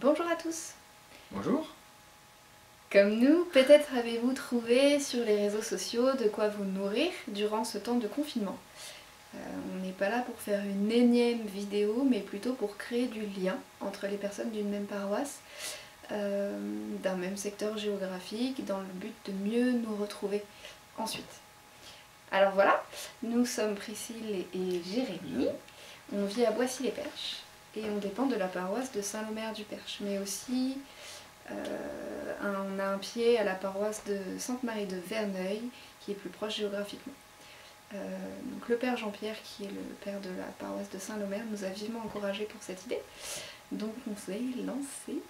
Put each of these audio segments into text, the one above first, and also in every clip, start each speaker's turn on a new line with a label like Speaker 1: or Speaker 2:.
Speaker 1: Bonjour à tous.
Speaker 2: Bonjour.
Speaker 1: Comme nous, peut-être avez-vous trouvé sur les réseaux sociaux de quoi vous nourrir durant ce temps de confinement. On n'est pas là pour faire une énième vidéo, mais plutôt pour créer du lien entre les personnes d'une même paroisse, d'un même secteur géographique, dans le but de mieux nous retrouver ensuite. Alors voilà, nous sommes Priscille et Jérémy, on vit à Boissy-les-Perches et on dépend de la paroisse de Saint-Lommaire-du-Perche, mais aussi on a un pied à la paroisse de Sainte-Marie de Verneuil, qui est plus proche géographiquement. Donc le père Jean-Pierre, qui est le père de la paroisse de Saint-Lommaire, nous a vivement encouragés pour cette idée. Donc on s'est lancé.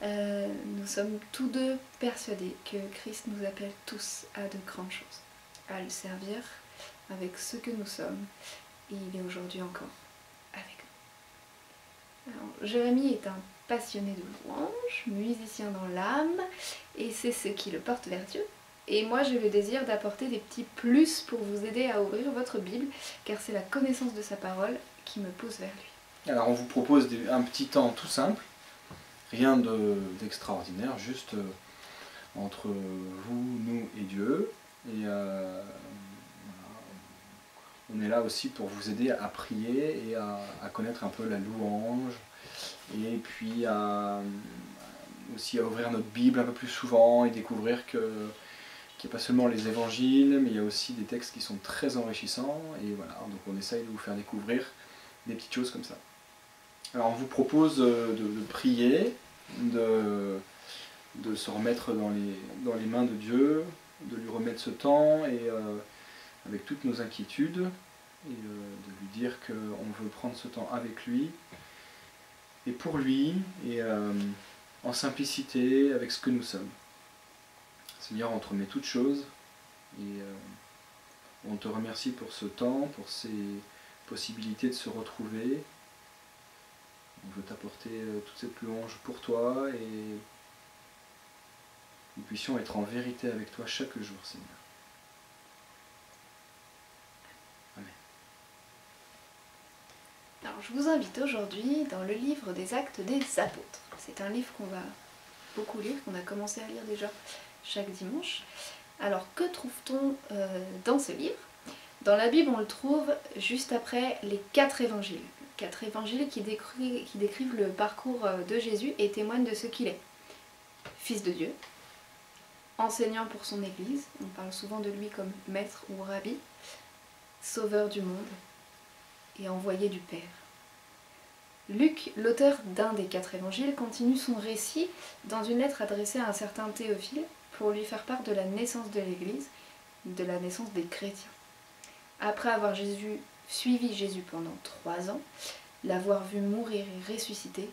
Speaker 1: Nous sommes tous deux persuadés que Christ nous appelle tous à de grandes choses, à le servir avec ce que nous sommes. Et il est aujourd'hui encore avec nous. Alors, Jérémy est un passionné de louanges, musicien dans l'âme, et c'est ce qui le porte vers Dieu. Et moi j'ai le désir d'apporter des petits plus pour vous aider à ouvrir votre Bible, car c'est la connaissance de sa parole qui me pousse vers lui.
Speaker 2: Alors on vous propose un petit temps tout simple, rien d'extraordinaire, juste entre vous, nous et Dieu. Et on est là aussi pour vous aider à prier et à connaître un peu la louange, et puis aussi à ouvrir notre Bible un peu plus souvent et découvrir qu'il n'y a pas seulement les évangiles, mais il y a aussi des textes qui sont très enrichissants. Et voilà, donc on essaye de vous faire découvrir des petites choses comme ça. Alors on vous propose de prier, de se remettre dans les mains de Dieu, de lui remettre ce temps et avec toutes nos inquiétudes, et de lui dire qu'on veut prendre ce temps avec lui et pour lui, et en simplicité avec ce que nous sommes. Seigneur, on te remet toutes choses et on te remercie pour ce temps, pour ces possibilités de se retrouver. On veut t'apporter toute cette louange pour toi et nous puissions être en vérité avec toi chaque jour, Seigneur. Amen.
Speaker 1: Alors je vous invite aujourd'hui dans le livre des Actes des Apôtres. C'est un livre qu'on va beaucoup lire, qu'on a commencé à lire déjà chaque dimanche. Alors que trouve-t-on dans ce livre? Dans la Bible, on le trouve juste après les 4 évangiles. 4 évangiles qui décrivent le parcours de Jésus et témoignent de ce qu'il est. Fils de Dieu, enseignant pour son Église, on parle souvent de lui comme maître ou rabbi, sauveur du monde et envoyé du Père. Luc, l'auteur d'un des 4 évangiles, continue son récit dans une lettre adressée à un certain Théophile pour lui faire part de la naissance de l'Église, de la naissance des chrétiens. Après avoir suivi Jésus pendant 3 ans, l'avoir vu mourir et ressusciter,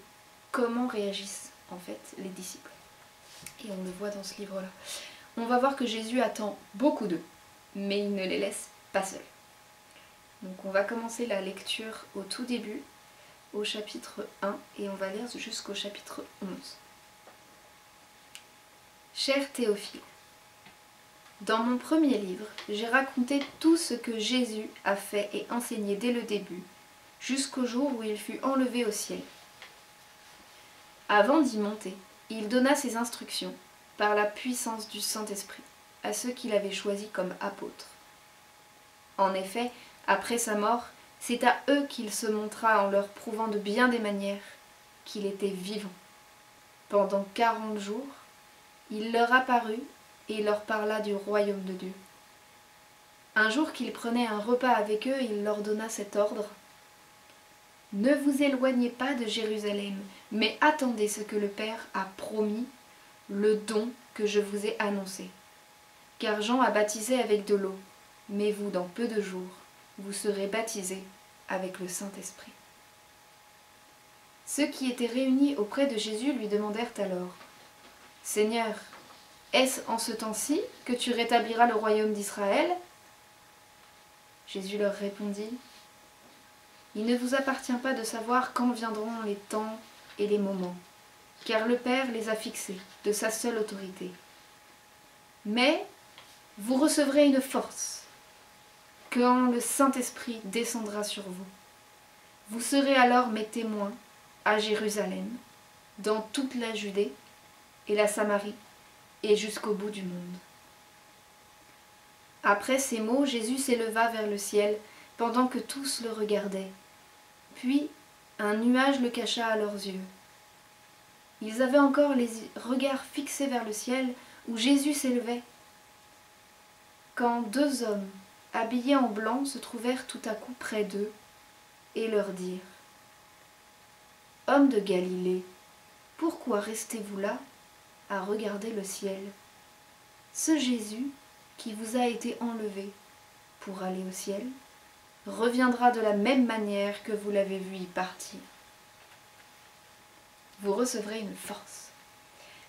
Speaker 1: comment réagissent en fait les disciples? Et on le voit dans ce livre-là. On va voir que Jésus attend beaucoup d'eux, mais il ne les laisse pas seuls. Donc on va commencer la lecture au tout début, au chapitre 1, et on va lire jusqu'au chapitre 11. Cher Théophile, dans mon premier livre, j'ai raconté tout ce que Jésus a fait et enseigné dès le début, jusqu'au jour où il fut enlevé au ciel. Avant d'y monter, il donna ses instructions, par la puissance du Saint-Esprit, à ceux qu'il avait choisis comme apôtres. En effet, après sa mort, c'est à eux qu'il se montra en leur prouvant de bien des manières qu'il était vivant. Pendant 40 jours, il leur apparut et leur parla du royaume de Dieu. Un jour qu'il prenait un repas avec eux, il leur donna cet ordre. Ne vous éloignez pas de Jérusalem, mais attendez ce que le Père a promis, le don que je vous ai annoncé. Car Jean a baptisé avec de l'eau, mais vous, dans peu de jours, vous serez baptisés avec le Saint-Esprit. Ceux qui étaient réunis auprès de Jésus lui demandèrent alors, « Seigneur, est-ce en ce temps-ci que tu rétabliras le royaume d'Israël ?» Jésus leur répondit, « Il ne vous appartient pas de savoir quand viendront les temps et les moments, car le Père les a fixés de sa seule autorité. Mais vous recevrez une force, quand le Saint-Esprit descendra sur vous. Vous serez alors mes témoins à Jérusalem, dans toute la Judée et la Samarie, et jusqu'au bout du monde. » Après ces mots, Jésus s'éleva vers le ciel, pendant que tous le regardaient. Puis un nuage le cacha à leurs yeux. Ils avaient encore les regards fixés vers le ciel, où Jésus s'élevait, quand deux hommes, habillés en blanc, se trouvèrent tout à coup près d'eux, et leur dirent : « Hommes de Galilée, pourquoi restez-vous là à regarder le ciel ? Ce Jésus qui vous a été enlevé pour aller au ciel reviendra de la même manière que vous l'avez vu y partir. » Vous recevrez une force.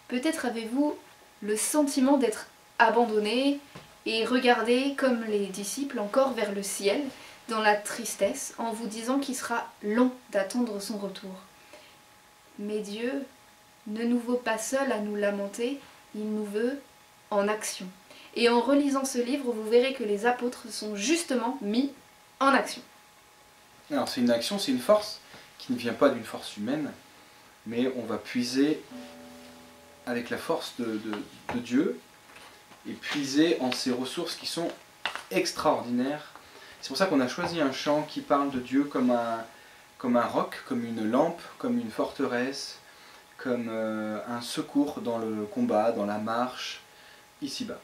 Speaker 1: Peut-être avez-vous le sentiment d'être abandonné et regardé comme les disciples encore vers le ciel dans la tristesse en vous disant qu'il sera long d'attendre son retour. Mais Dieu ne nous veut pas seuls à nous lamenter, il nous veut en action. Et en relisant ce livre, vous verrez que les apôtres sont justement mis en action.
Speaker 2: Alors c'est une action, c'est une force qui ne vient pas d'une force humaine, mais on va puiser avec la force de Dieu et puiser en ses ressources qui sont extraordinaires. C'est pour ça qu'on a choisi un chant qui parle de Dieu comme un roc, comme une lampe, comme une forteresse, comme un secours dans le combat, dans la marche, ici-bas.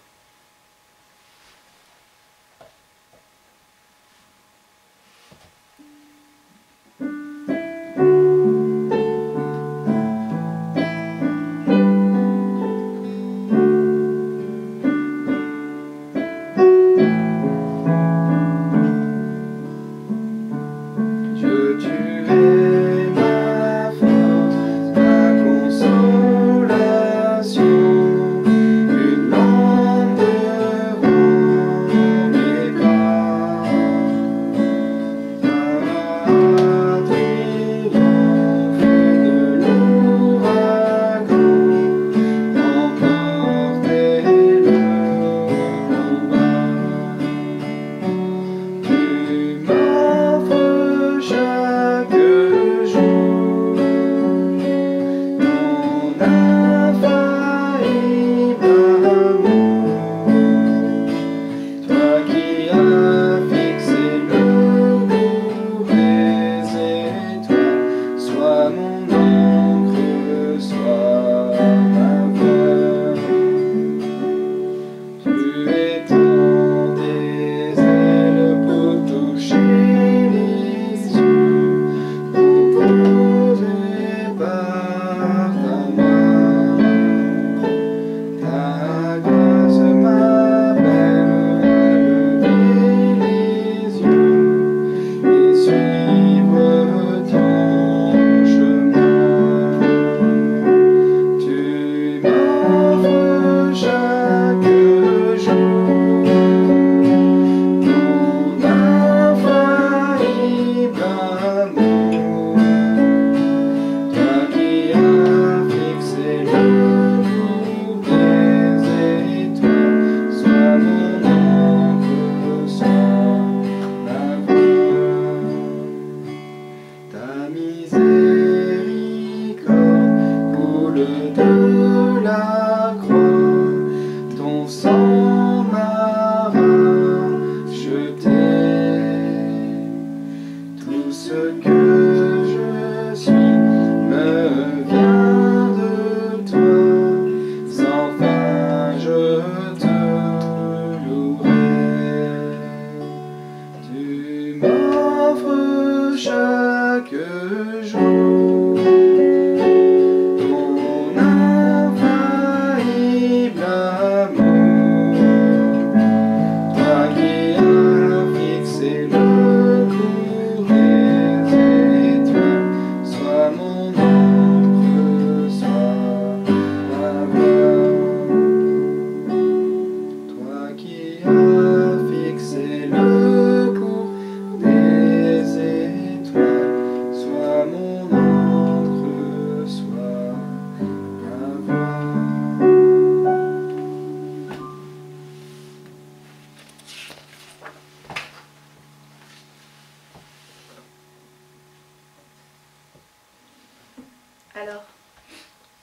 Speaker 1: Alors,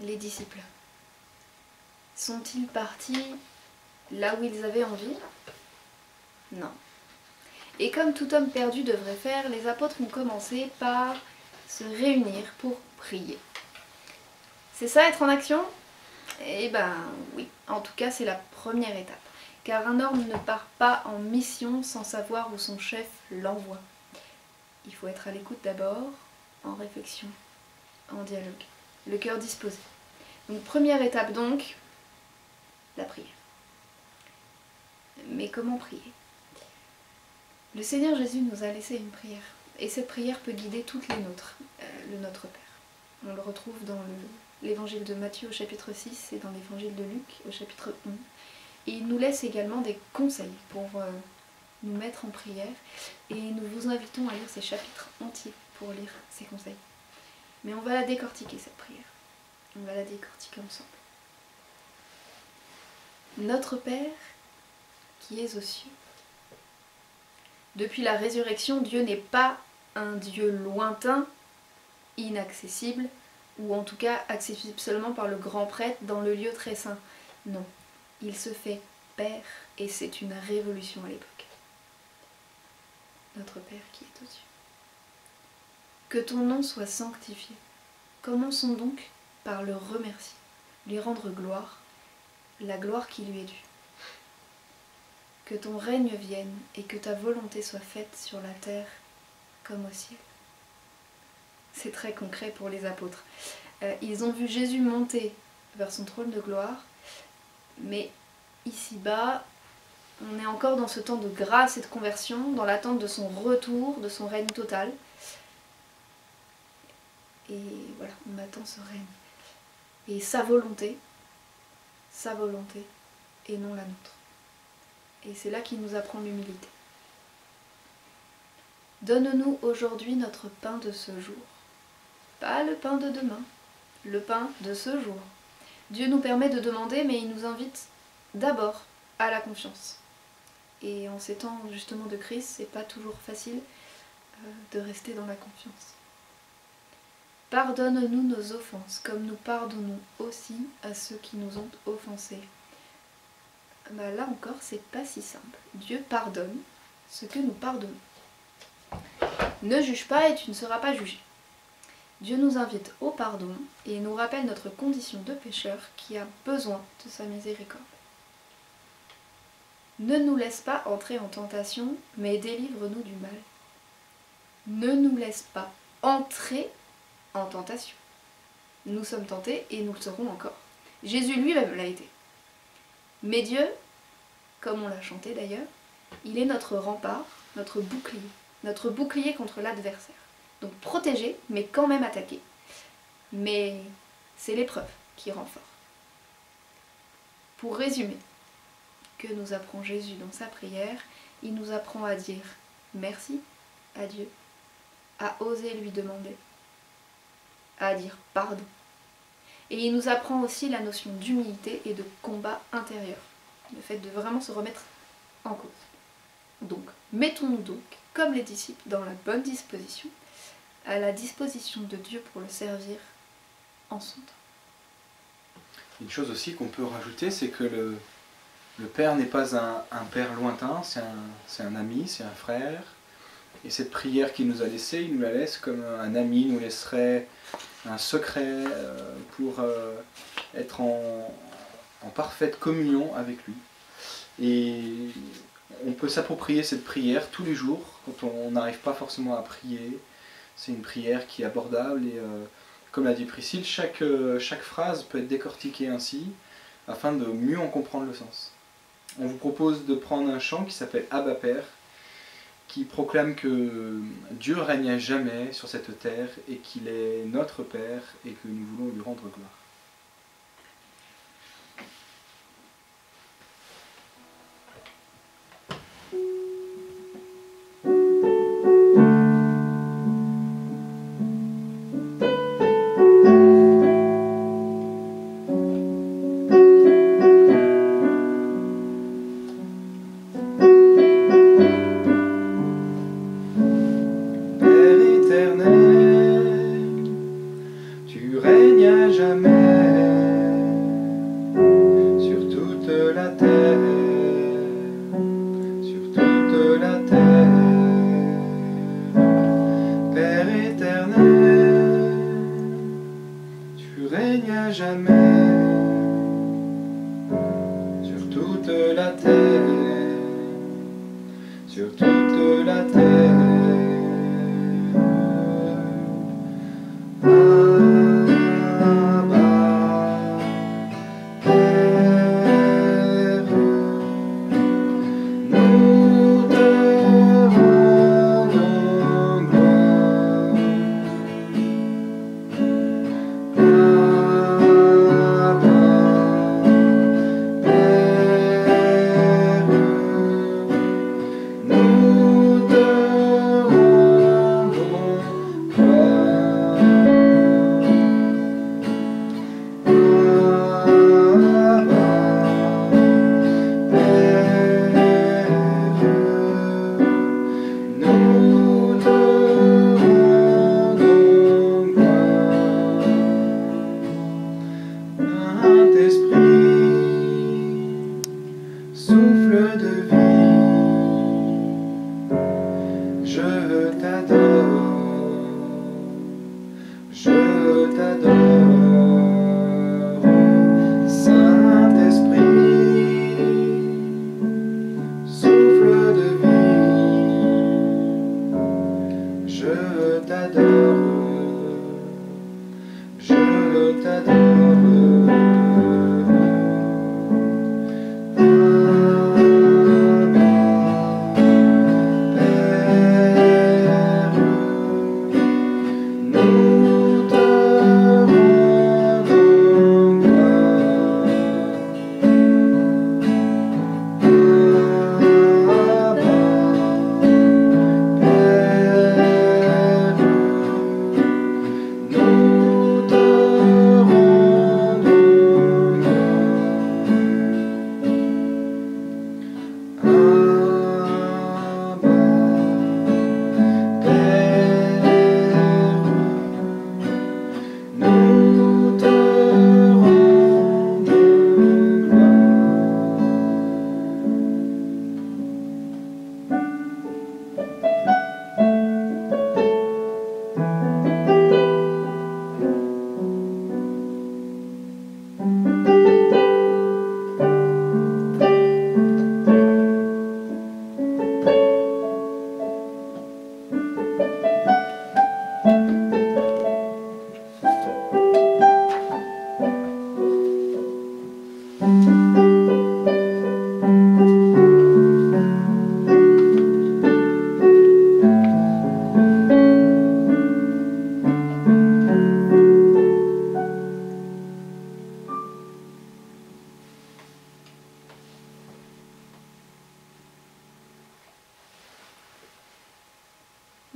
Speaker 1: les disciples? Sont-ils partis là où ils avaient envie? Non. Et comme tout homme perdu devrait faire, les apôtres ont commencé par se réunir pour prier. C'est ça être en action? Eh ben oui, en tout cas c'est la première étape. Car un homme ne part pas en mission sans savoir où son chef l'envoie. Il faut être à l'écoute d'abord, en réflexion, en dialogue, le cœur disposé. Donc première étape donc, la prière. Mais comment prier? Le Seigneur Jésus nous a laissé une prière. Et cette prière peut guider toutes les nôtres, le Notre Père. On le retrouve dans l'évangile de Matthieu au chapitre 6 et dans l'évangile de Luc au chapitre 11. Et il nous laisse également des conseils pour nous mettre en prière. Et nous vous invitons à lire ces chapitres entiers pour lire ces conseils. Mais on va la décortiquer cette prière. On va la décortiquer ensemble. Notre Père qui es aux cieux. Depuis la résurrection, Dieu n'est pas un Dieu lointain, inaccessible, ou en tout cas accessible seulement par le grand prêtre dans le lieu très saint. Non, il se fait Père et c'est une révolution à l'époque. Notre Père qui est aux cieux. Que ton nom soit sanctifié. Commençons donc par le remercier, lui rendre gloire, la gloire qui lui est due. Que ton règne vienne et que ta volonté soit faite sur la terre comme au ciel. C'est très concret pour les apôtres. Ils ont vu Jésus monter vers son trône de gloire, mais ici-bas, on est encore dans ce temps de grâce et de conversion, dans l'attente de son retour, de son règne total. Et voilà, on attend ce règne. Et sa volonté et non la nôtre. Et c'est là qu'il nous apprend l'humilité. Donne-nous aujourd'hui notre pain de ce jour. Pas le pain de demain, le pain de ce jour. Dieu nous permet de demander, mais il nous invite d'abord à la confiance. Et en ces temps justement de crise, c'est pas toujours facile de rester dans la confiance. Pardonne-nous nos offenses, comme nous pardonnons aussi à ceux qui nous ont offensés. Bah là encore, c'est pas si simple. Dieu pardonne ce que nous pardonnons. Ne juge pas et tu ne seras pas jugé. Dieu nous invite au pardon et nous rappelle notre condition de pécheur qui a besoin de sa miséricorde. Ne nous laisse pas entrer en tentation, mais délivre-nous du mal. Ne nous laisse pas entrer en tentation. Nous sommes tentés et nous le serons encore. Jésus lui-même l'a été. Mais Dieu, comme on l'a chanté d'ailleurs, il est notre rempart, notre bouclier contre l'adversaire. Donc protégé, mais quand même attaqué. Mais c'est l'épreuve qui rend fort. Pour résumer, que nous apprend Jésus dans sa prière, il nous apprend à dire merci à Dieu, à oser lui demander, à dire pardon. Et il nous apprend aussi la notion d'humilité et de combat intérieur. Le fait de vraiment se remettre en cause. Donc, mettons-nous donc, comme les disciples, dans la bonne disposition, à la disposition de Dieu pour le servir en son temps.
Speaker 2: Une chose aussi qu'on peut rajouter, c'est que le Père n'est pas un Père lointain, c'est un ami, c'est un frère. Et cette prière qu'il nous a laissée, il nous la laisse comme un ami nous laisserait un secret pour être en parfaite communion avec lui. Et on peut s'approprier cette prière tous les jours quand on n'arrive pas forcément à prier. C'est une prière qui est abordable et comme l'a dit Priscille, chaque phrase peut être décortiquée ainsi afin de mieux en comprendre le sens. On vous propose de prendre un chant qui s'appelle Abba Père, qui proclame que Dieu règne à jamais sur cette terre et qu'il est notre Père et que nous voulons lui rendre gloire. Père éternel, tu règnes à jamais. jamais sur toute la terre, sur toute la terre. Souffle de vie, je t'adore, je t'adore. Saint-Esprit, souffle de vie, je t'adore, je t'adore.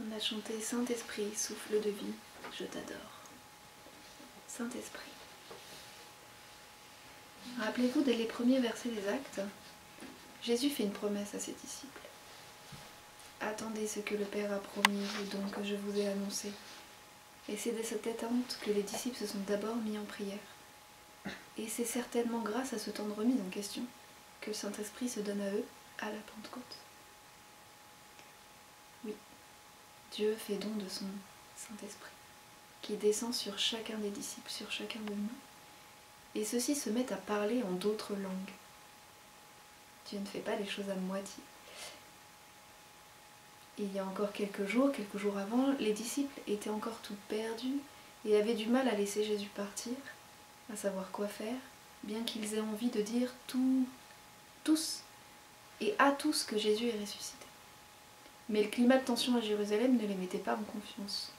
Speaker 1: On a chanté Saint-Esprit, souffle de vie, je t'adore. Saint-Esprit. Rappelez-vous, dès les premiers versets des Actes, Jésus fait une promesse à ses disciples. Attendez ce que le Père a promis, le don que je vous ai annoncé. Et c'est de cette attente que les disciples se sont d'abord mis en prière. Et c'est certainement grâce à ce temps de remise en question que le Saint-Esprit se donne à eux à la Pentecôte. Oui, Dieu fait don de son Saint-Esprit, qui descend sur chacun des disciples, sur chacun de nous. Et ceux-ci se mettent à parler en d'autres langues. Dieu ne fait pas les choses à moitié. Il y a encore quelques jours avant, les disciples étaient encore tout perdus et avaient du mal à laisser Jésus partir, à savoir quoi faire, bien qu'ils aient envie de dire tous et à tous que Jésus est ressuscité. Mais le climat de tension à Jérusalem ne les mettait pas en confiance.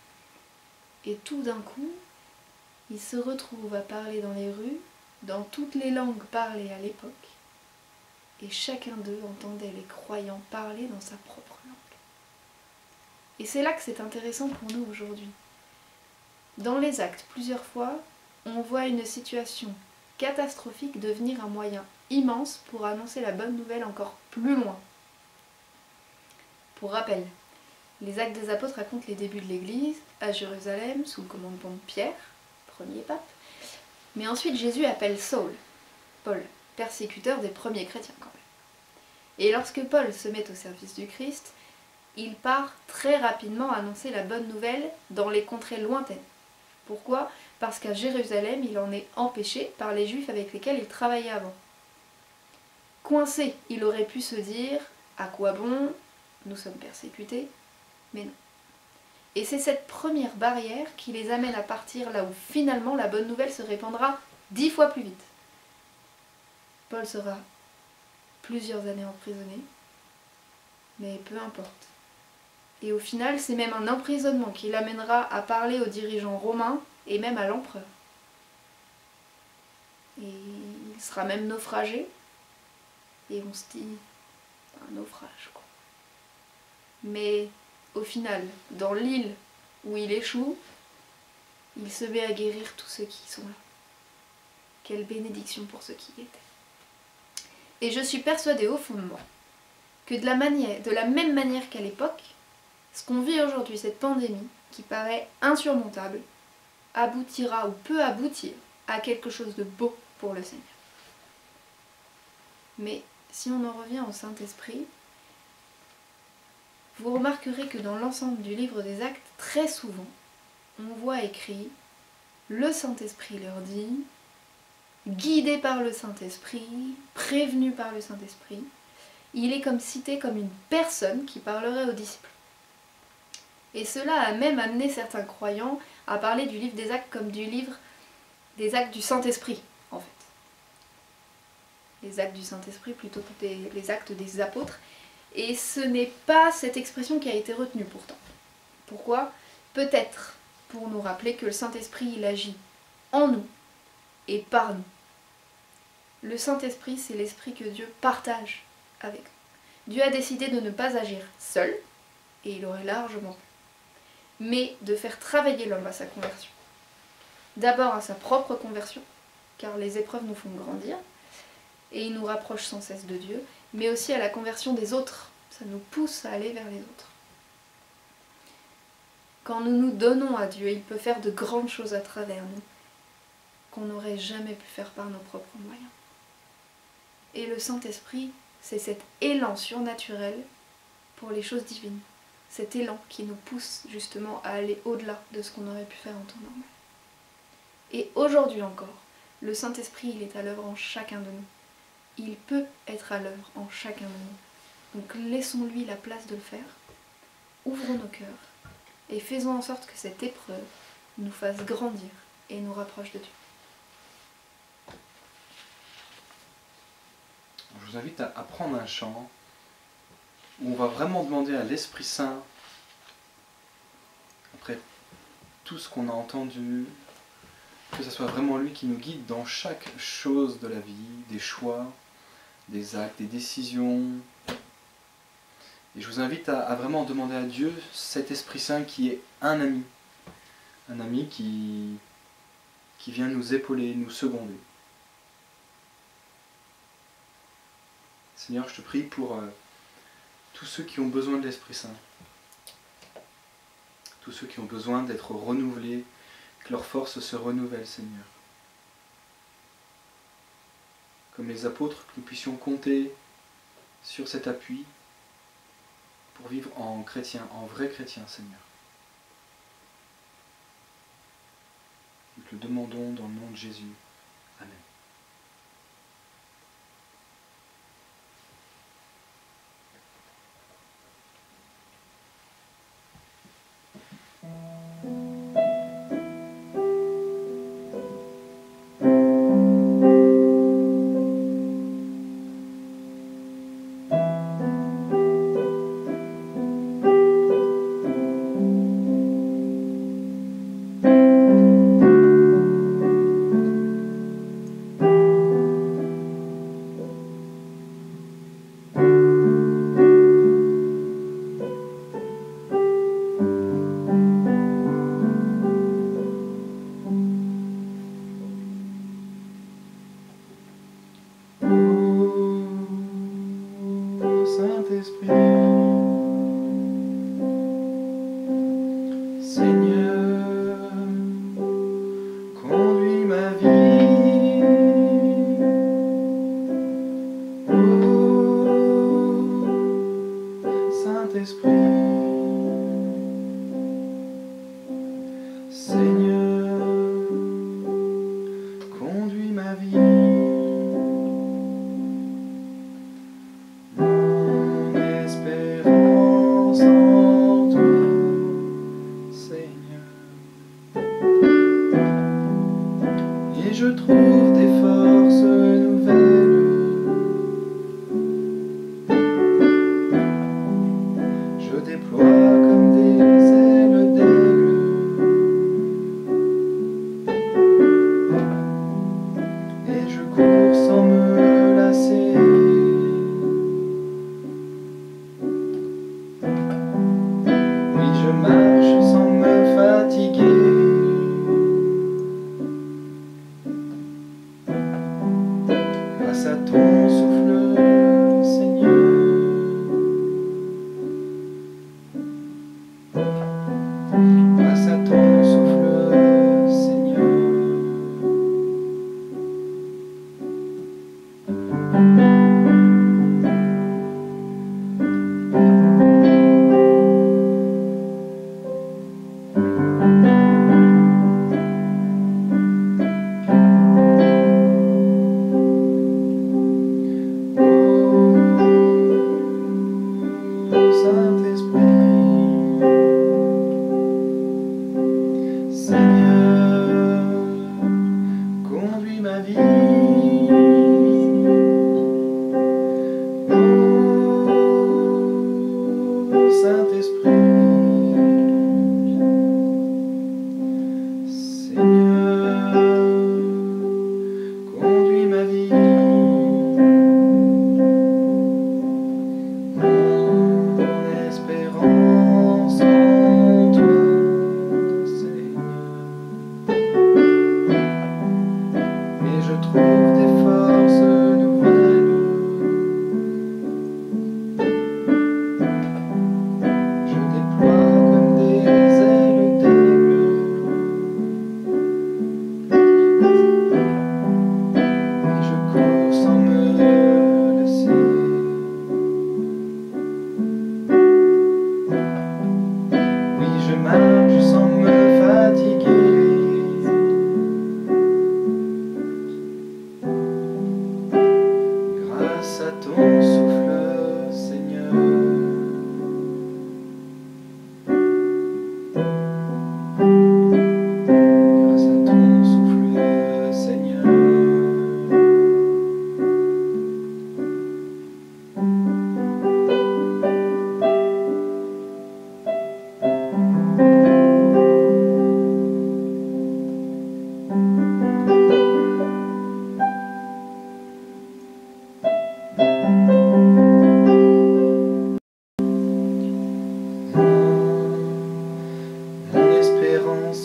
Speaker 1: Et tout d'un coup, ils se retrouvent à parler dans les rues, dans toutes les langues parlées à l'époque, et chacun d'eux entendait les croyants parler dans sa propre langue. Et c'est là que c'est intéressant pour nous aujourd'hui. Dans les Actes, plusieurs fois, on voit une situation catastrophique devenir un moyen immense pour annoncer la bonne nouvelle encore plus loin. Pour rappel, les Actes des Apôtres racontent les débuts de l'Église à Jérusalem sous le commandement de Pierre, premier pape. Mais ensuite Jésus appelle Paul, persécuteur des premiers chrétiens quand même. Et lorsque Paul se met au service du Christ, il part très rapidement annoncer la bonne nouvelle dans les contrées lointaines, Pourquoi? Parce qu'à Jérusalem, il en est empêché par les Juifs avec lesquels il travaillait avant. Coincé, il aurait pu se dire « à quoi bon? Nous sommes persécutés », mais non. Et c'est cette première barrière qui les amène à partir là où finalement la bonne nouvelle se répandra 10 fois plus vite. Paul sera plusieurs années emprisonné, mais peu importe. Et au final, c'est même un emprisonnement qui l'amènera à parler aux dirigeants romains et même à l'empereur. Et il sera même naufragé, et on se dit, un naufrage quoi. Mais au final, dans l'île où il échoue, il se met à guérir tous ceux qui sont là. Quelle bénédiction pour ceux qui y étaient. Et je suis persuadée au fond de moi que de la même manière qu'à l'époque, ce qu'on vit aujourd'hui, cette pandémie, qui paraît insurmontable, aboutira ou peut aboutir à quelque chose de beau pour le Seigneur. Mais si on en revient au Saint-Esprit, vous remarquerez que dans l'ensemble du livre des Actes, très souvent, on voit écrit « Le Saint-Esprit leur dit », guidé par le Saint-Esprit, prévenu par le Saint-Esprit. Il est comme cité comme une personne qui parlerait aux disciples. Et cela a même amené certains croyants à parler du livre des Actes comme du livre des Actes du Saint-Esprit, en fait. Les Actes du Saint-Esprit plutôt que les Actes des Apôtres. Et ce n'est pas cette expression qui a été retenue pourtant. Pourquoi? Peut-être pour nous rappeler que le Saint-Esprit, il agit en nous et par nous. Le Saint-Esprit, c'est l'esprit que Dieu partage avec nous. Dieu a décidé de ne pas agir seul, et il aurait largement pu, mais de faire travailler l'homme à sa conversion. D'abord à sa propre conversion, car les épreuves nous font grandir, et ils nous rapprochent sans cesse de Dieu, mais aussi à la conversion des autres. Ça nous pousse à aller vers les autres. Quand nous nous donnons à Dieu, il peut faire de grandes choses à travers nous, qu'on n'aurait jamais pu faire par nos propres moyens. Et le Saint-Esprit, c'est cet élan surnaturel pour les choses divines. Cet élan qui nous pousse justement à aller au-delà de ce qu'on aurait pu faire en temps normal. Et aujourd'hui encore, le Saint-Esprit, il est à l'œuvre en chacun de nous. Il peut être à l'œuvre en chacun de nous. Donc laissons-lui la place de le faire. Ouvrons nos cœurs et faisons en sorte que cette épreuve nous fasse grandir et nous rapproche de Dieu.
Speaker 2: Je vous invite à prendre un chant où on va vraiment demander à l'Esprit Saint, après tout ce qu'on a entendu, que ce soit vraiment lui qui nous guide dans chaque chose de la vie, des choix, des actes, des décisions. Et je vous invite à vraiment demander à Dieu cet Esprit Saint qui est un ami qui vient nous épauler, nous seconder. Seigneur, je te prie pour tous ceux qui ont besoin de l'Esprit Saint, tous ceux qui ont besoin d'être renouvelés, que leur force se renouvelle, Seigneur. Comme les apôtres, que nous puissions compter sur cet appui pour vivre en chrétien, en vrai chrétien, Seigneur. Nous te le demandons dans le nom de Jésus. Amen. Saint-Esprit, Seigneur,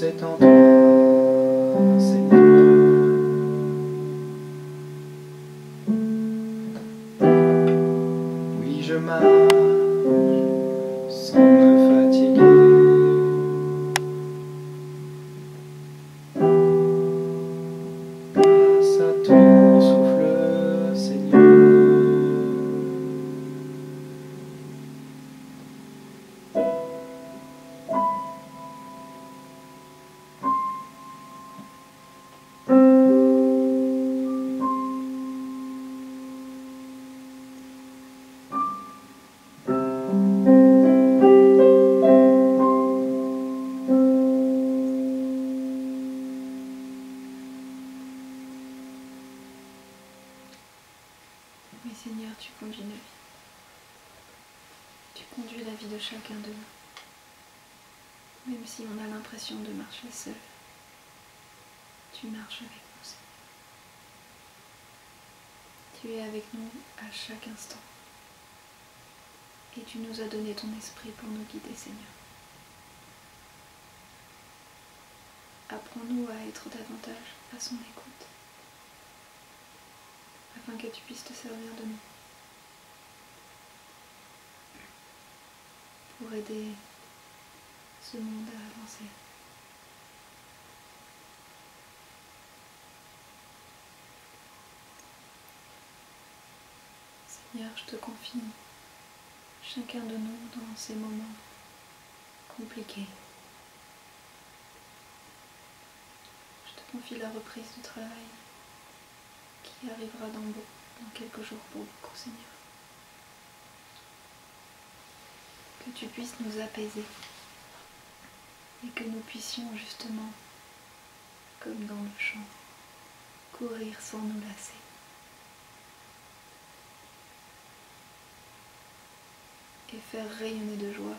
Speaker 2: est en toi, Seigneur. Oui, je marche sans me fatiguer. Grâce à ton souffle, Seigneur.
Speaker 1: Oui Seigneur, tu conduis la vie. Tu conduis la vie de chacun de nous. Même si on a l'impression de marcher seul, tu marches avec nous, Seigneur. Tu es avec nous à chaque instant. Et tu nous as donné ton esprit pour nous guider, Seigneur. Apprends-nous à être davantage à son écoute, afin que tu puisses te servir de nous, pour aider ce monde à avancer. Seigneur, je te confie chacun de nous dans ces moments compliqués. Je te confie la reprise du travail qui arrivera dans quelques jours pour beaucoup, Seigneur. Que tu puisses nous apaiser et que nous puissions justement, comme dans le chant, courir sans nous lasser. Et faire rayonner de joie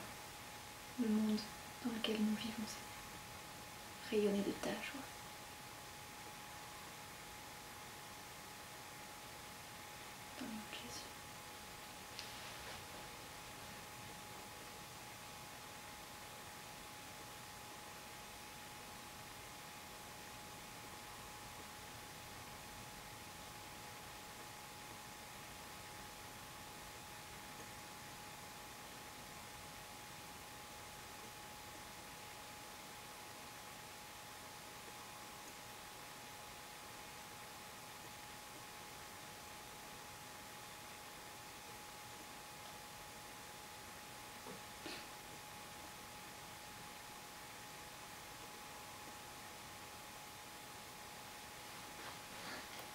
Speaker 1: le monde dans lequel nous vivons, Seigneur. Rayonner de ta joie. Dans le nom de Jésus.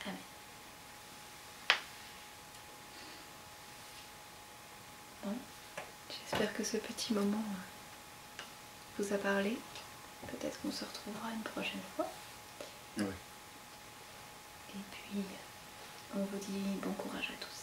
Speaker 1: Amen. Bon, j'espère que ce petit moment vous a parlé. Peut-être qu'on se retrouvera une prochaine fois.
Speaker 2: Oui.
Speaker 1: Et puis, on vous dit bon courage à tous.